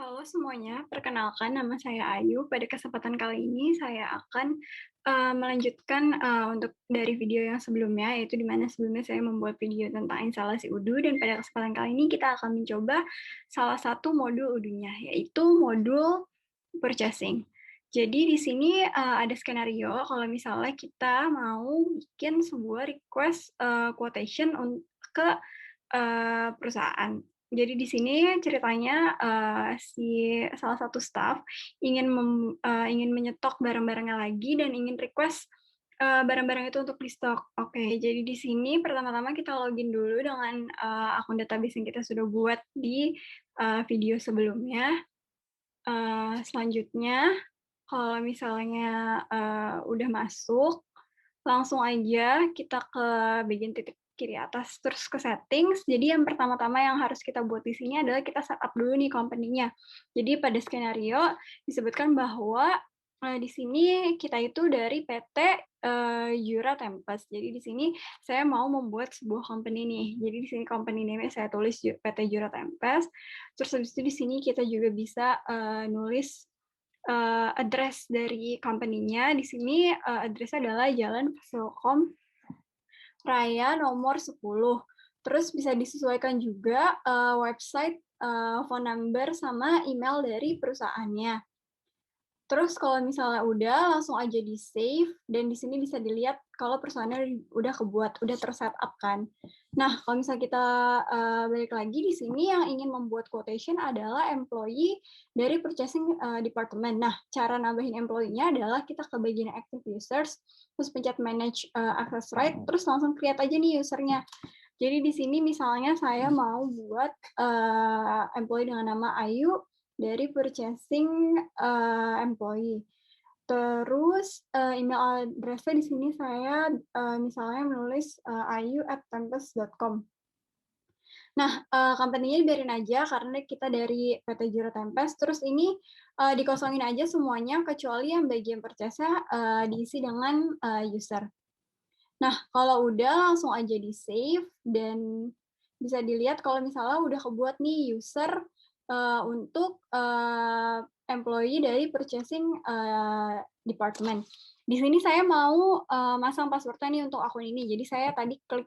Halo semuanya, perkenalkan nama saya Ayu. Pada kesempatan kali ini saya akan melanjutkan untuk dari video yang sebelumnya, yaitu di mana sebelumnya saya membuat video tentang instalasi UDU, dan pada kesempatan kali ini kita akan mencoba salah satu modul UDU-nya, yaitu modul purchasing. Jadi di sini ada skenario kalau misalnya kita mau bikin sebuah request quotation ke perusahaan. Jadi di sini ceritanya si salah satu staff ingin menyetok barang-barangnya lagi dan ingin request barang-barang itu untuk di-stok. Oke, jadi di sini pertama-tama kita login dulu dengan akun database yang kita sudah buat di video sebelumnya. Selanjutnya kalau misalnya udah masuk, langsung aja kita ke bagian titik kiri atas, terus ke settings. Jadi yang pertama-tama yang harus kita buat di sini adalah kita setup dulu nih company-nya. Jadi pada skenario disebutkan bahwa di sini kita itu dari PT Jura Tempest. Jadi di sini saya mau membuat sebuah company nih. Jadi di sini company name-nya saya tulis PT Jura Tempest. Terus habis itu di sini kita juga bisa nulis address dari company-nya. Di sini address-nya adalah Jalan Fasilkom Raya nomor 10. Terus bisa disesuaikan juga website, phone number, sama email dari perusahaannya. Terus kalau misalnya udah, langsung aja di-save, dan di sini bisa dilihat kalau perusahaannya udah kebuat, udah ter-setup kan. Nah, kalau misalnya kita balik lagi di sini yang ingin membuat quotation adalah employee dari purchasing department. Nah, cara nambahin employee-nya adalah kita ke bagian active users, terus pencet manage access right, terus langsung create aja nih usernya. Jadi di sini misalnya saya mau buat employee dengan nama Ayu dari purchasing employee. Terus email address-nya di sini saya misalnya menulis ayu@tempest.com. Nah, company-nya biarin aja karena kita dari PT Jura Tempest. Terus ini dikosongin aja semuanya kecuali yang bagian purchase-nya diisi dengan user. Nah, kalau udah langsung aja di-save dan bisa dilihat kalau misalnya udah kebuat nih user untuk employee dari purchasing department. Di sini saya mau masang password-nya nih untuk akun ini. Jadi saya tadi klik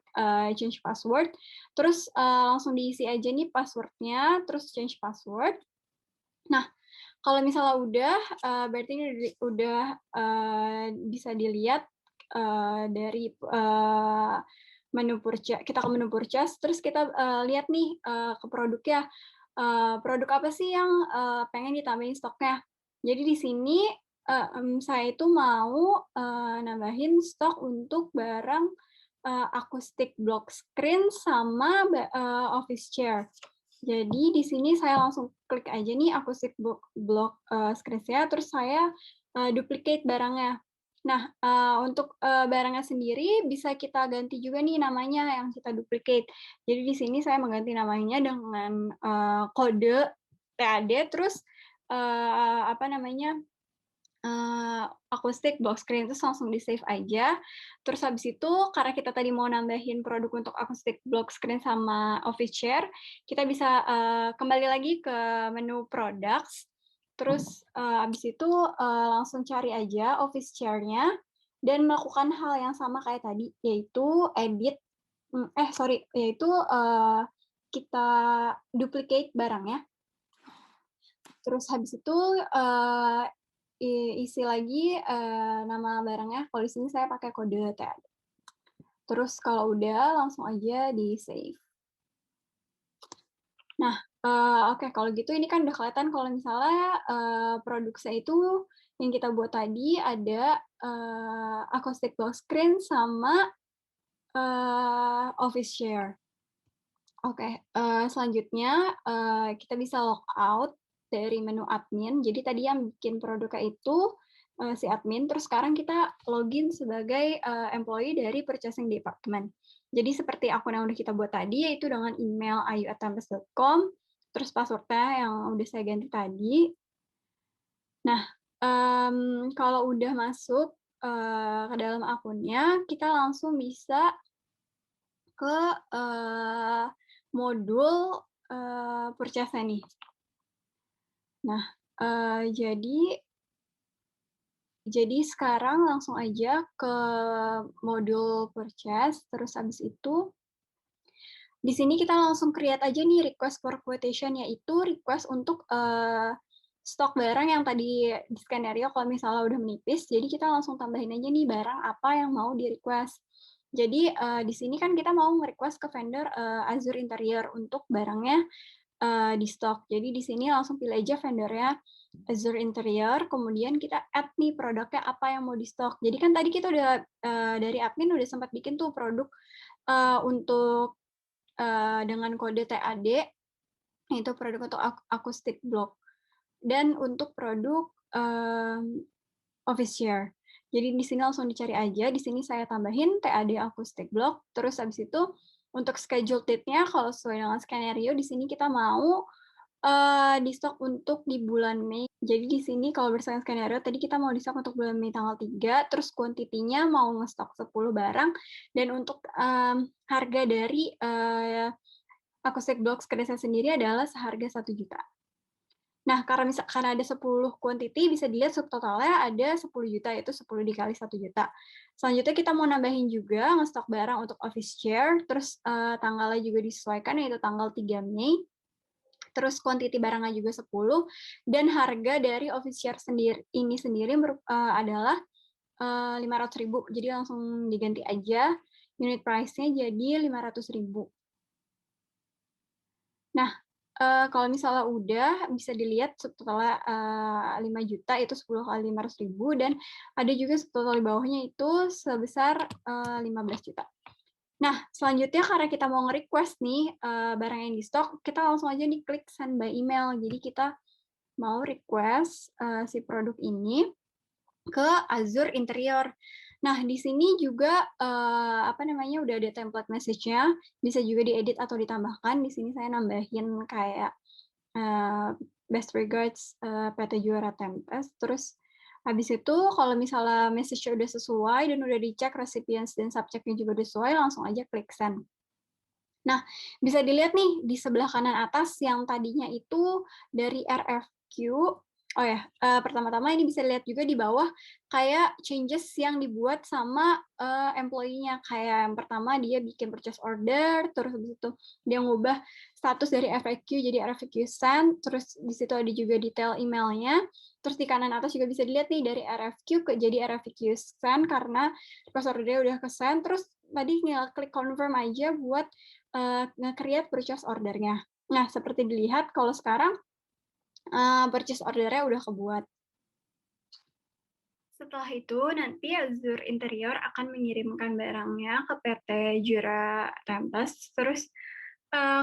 change password, terus langsung diisi aja nih password-nya, terus change password. Nah, kalau misalnya udah, berarti ini udah bisa dilihat dari menu purchase. Kita ke menu purchase, terus kita lihat nih ke produknya. Produk apa sih yang pengen ditambahin stoknya? Jadi di sini saya itu mau nambahin stok untuk barang acoustic block screen sama office chair. Jadi di sini saya langsung klik aja nih acoustic block screen-nya, terus saya duplicate barangnya. Nah, untuk barangnya sendiri bisa kita ganti juga nih namanya yang kita duplicate. Jadi di sini saya mengganti namanya dengan kode TAD, terus apa namanya, acoustic block screen, terus langsung di-save aja. Terus habis itu karena kita tadi mau nambahin produk untuk acoustic block screen sama office chair, kita bisa kembali lagi ke menu products, terus habis itu langsung cari aja office chair-nya dan melakukan hal yang sama kayak tadi, yaitu yaitu kita duplicate barangnya. Terus habis itu isi lagi nama barangnya. Kalau di sini saya pakai kode TAD. Terus kalau udah langsung aja di-save. Nah, oke, kalau gitu ini kan udah kelihatan kalau misalnya produk saya itu yang kita buat tadi ada acoustic block screen sama office chair. Oke, selanjutnya kita bisa log out dari menu admin. Jadi tadi yang bikin produknya itu si admin, terus sekarang kita login sebagai employee dari purchasing department. Jadi seperti akun yang udah kita buat tadi, yaitu dengan email ayu@tempest.com, terus password-nya yang udah saya ganti tadi. Nah, kalau udah masuk ke dalam akunnya, kita langsung bisa ke modul purchase-nya nih. Nah, jadi sekarang langsung aja ke modul purchase, terus habis itu di sini kita langsung create aja nih request for quotation, yaitu request untuk, stok barang yang tadi di skenario kalau misalnya udah menipis, jadi kita langsung tambahin aja nih barang apa yang mau di-request. Jadi, di sini kan kita mau nge-request ke vendor, Azure Interior untuk barangnya, di stok. Jadi di sini langsung pilih aja vendornya Azure Interior, kemudian kita add nih produknya apa yang mau di stok. Jadi kan tadi kita udah, dari admin udah sempat bikin tuh produk, untuk dengan kode TAD, itu produk untuk acoustic block, dan untuk produk, office chair. Jadi di sini langsung dicari aja, di sini saya tambahin TAD acoustic block, terus habis itu untuk schedule date-nya kalau sesuai dengan skenario di sini kita mau, di stok untuk di bulan Mei. Jadi di sini kalau berdasarkan skenario tadi kita mau di stok untuk bulan Mei tanggal 3, terus kuantitinya mau ngestok 10 barang, dan untuk, harga dari, acoustic blocks kedai sendiri adalah seharga 1 juta. Nah, karena ada 10 quantity bisa dilihat subtotalnya ada 10 juta, yaitu 10 dikali 1 juta. Selanjutnya kita mau nambahin juga ngestok barang untuk office chair, terus, tanggalnya juga disesuaikan yaitu tanggal 3 Mei, terus quantity barangnya juga 10, dan harga dari office chair ini sendiri adalah, 500.000. Jadi langsung diganti aja unit price-nya jadi 500.000. Nah, kalau misalnya udah, bisa dilihat subtotalnya, 5 juta itu 10 kali 500.000, dan ada juga subtotal di bawahnya itu sebesar, 15 juta. Nah, selanjutnya karena kita mau nge-request nih, barang yang di stok, kita langsung aja nih klik send by email. Jadi kita mau request, si produk ini ke Azure Interior. Nah, di sini juga, udah ada template message-nya, bisa juga diedit atau ditambahkan. Di sini saya nambahin kayak, eee, best regards, PT Juara Tempest. Terus habis itu kalau misalnya message-nya udah sesuai dan udah dicek recipients dan subject-nya juga udah sesuai, langsung aja klik send. Nah, bisa dilihat nih di sebelah kanan atas yang tadinya itu dari RFQ. Oh ya, pertama-tama ini bisa lihat juga di bawah kayak changes yang dibuat sama, employee-nya. Kayak yang pertama dia bikin purchase order, terus habis itu dia ngubah status dari FAQ jadi RFQ send, terus di situ ada juga detail emailnya. Terus di kanan atas juga bisa dilihat nih dari RFQ jadi RFQ send karena request order-nya udah ke-send, terus tadi tinggal klik confirm aja buat nge-create purchase order-nya. Nah, seperti dilihat kalau sekarang, purchase order-nya udah kebuat. Setelah itu nanti Azure Interior akan mengirimkan barangnya ke PT Jura Tempest, terus,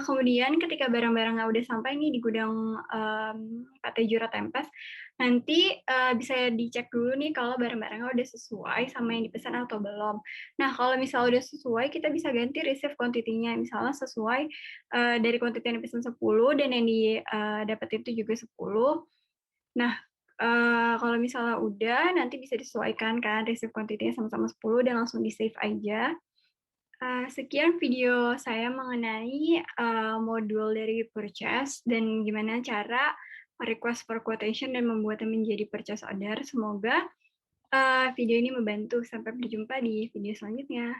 kemudian ketika barang-barangnya udah sampai nih di gudang, PT Jura Tempest, nanti, bisa dicek dulu nih kalau barang-barangnya udah sesuai sama yang dipesan atau belum. Nah, kalau misalnya udah sesuai, kita bisa ganti receive quantity-nya, misalnya sesuai, dari quantity yang dipesan 10 dan yang dapat itu juga 10. Nah, kalau misalnya udah, nanti bisa disesuaikan kan receive quantity-nya sama-sama 10 dan langsung di-save aja. Sekian video saya mengenai, modul dari purchase dan gimana cara request for quotation dan membuatnya menjadi purchase order. Semoga, video ini membantu. Sampai berjumpa di video selanjutnya.